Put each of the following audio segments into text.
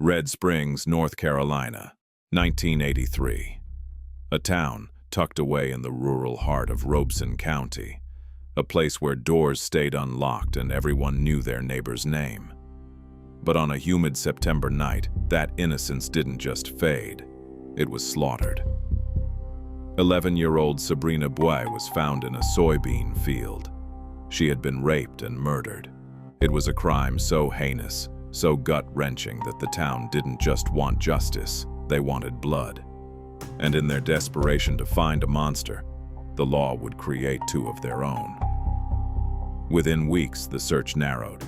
Red Springs, North Carolina, 1983. A town tucked away in the rural heart of Robeson County, a place where doors stayed unlocked and everyone knew their neighbor's name. But on a humid September night, that innocence didn't just fade, it was slaughtered. 11-year-old Sabrina Buie was found in a soybean field. She had been raped and murdered. It was a crime so heinous, so gut-wrenching that the town didn't just want justice, they wanted blood. And in their desperation to find a monster, the law would create two of their own. Within weeks, the search narrowed.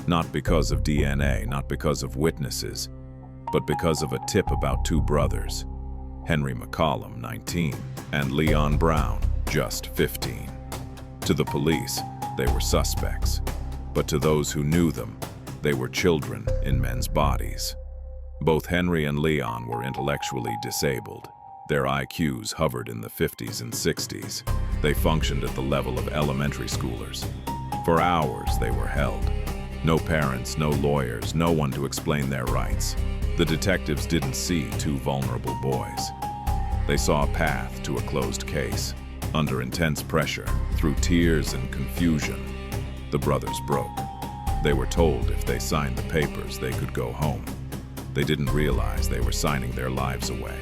Not because of DNA, not because of witnesses, but because of a tip about two brothers, Henry McCollum, 19, and Leon Brown, just 15. To the police, they were suspects, but to those who knew them, they were children in men's bodies. Both Henry and Leon were intellectually disabled. Their IQs hovered in the 50s and 60s. They functioned at the level of elementary schoolers. For hours, they were held. No parents, no lawyers, no one to explain their rights. The detectives didn't see two vulnerable boys. They saw a path to a closed case. Under intense pressure, through tears and confusion, the brothers broke. They were told if they signed the papers, they could go home. They didn't realize they were signing their lives away.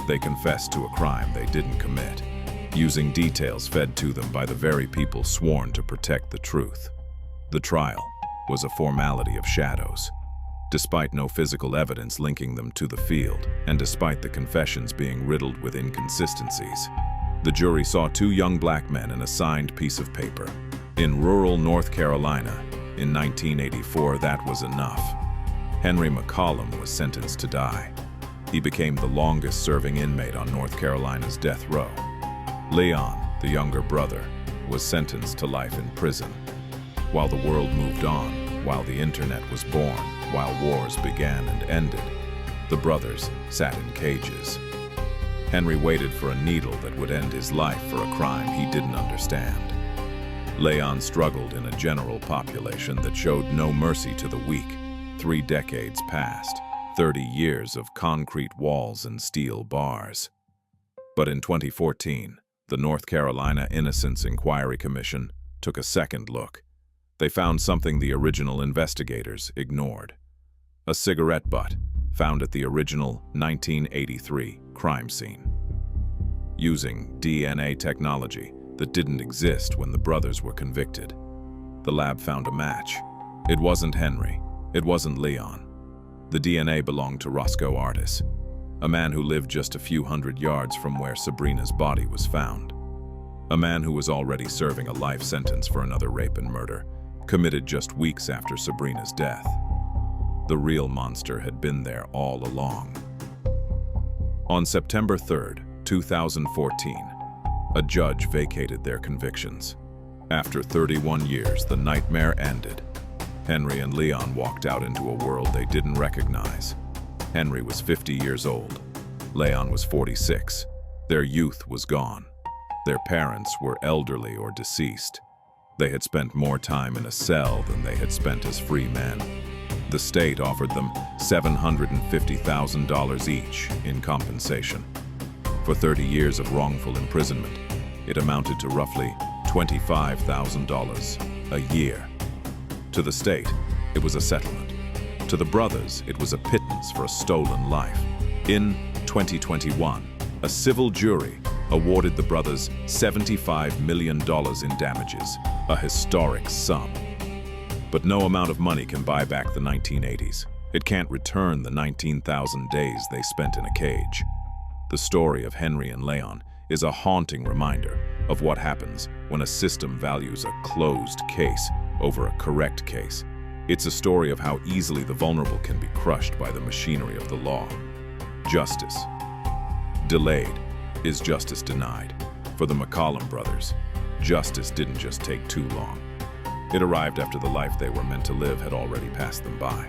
They confessed to a crime they didn't commit, using details fed to them by the very people sworn to protect the truth. The trial was a formality of shadows. Despite no physical evidence linking them to the field, and despite the confessions being riddled with inconsistencies, the jury saw two young black men in a signed piece of paper. In rural North Carolina, in 1984, that was enough. Henry McCollum was sentenced to die. He became the longest-serving inmate on North Carolina's death row. Leon, the younger brother, was sentenced to life in prison. While the world moved on, while the internet was born, while wars began and ended, the brothers sat in cages. Henry waited for a needle that would end his life for a crime he didn't understand. Leon struggled in a general population that showed no mercy to the weak. 3 decades passed, 30 years of concrete walls and steel bars. But in 2014, the North Carolina Innocence Inquiry Commission took a second look. They found something the original investigators ignored. A cigarette butt found at the original 1983 crime scene. Using DNA technology that didn't exist when the brothers were convicted, the lab found a match. It wasn't Henry. It wasn't Leon. The DNA belonged to Roscoe Artis, a man who lived just a few hundred yards from where Sabrina's body was found. A man who was already serving a life sentence for another rape and murder, committed just weeks after Sabrina's death. The real monster had been there all along. On September 3rd, 2014, a judge vacated their convictions. After 31 years, the nightmare ended. Henry and Leon walked out into a world they didn't recognize. Henry was 50 years old. Leon was 46. Their youth was gone. Their parents were elderly or deceased. They had spent more time in a cell than they had spent as free men. The state offered them $750,000 each in compensation. For 30 years of wrongful imprisonment, it amounted to roughly $25,000 a year. To the state, it was a settlement. To the brothers, it was a pittance for a stolen life. In 2021, a civil jury awarded the brothers $75 million in damages, a historic sum. But no amount of money can buy back the 1980s. It can't return the 19,000 days they spent in a cage. The story of Henry and Leon is a haunting reminder of what happens when a system values a closed case over a correct case. It's a story of how easily the vulnerable can be crushed by the machinery of the law. Justice delayed is justice denied. For the McCollum brothers, justice didn't just take too long. It arrived after the life they were meant to live had already passed them by.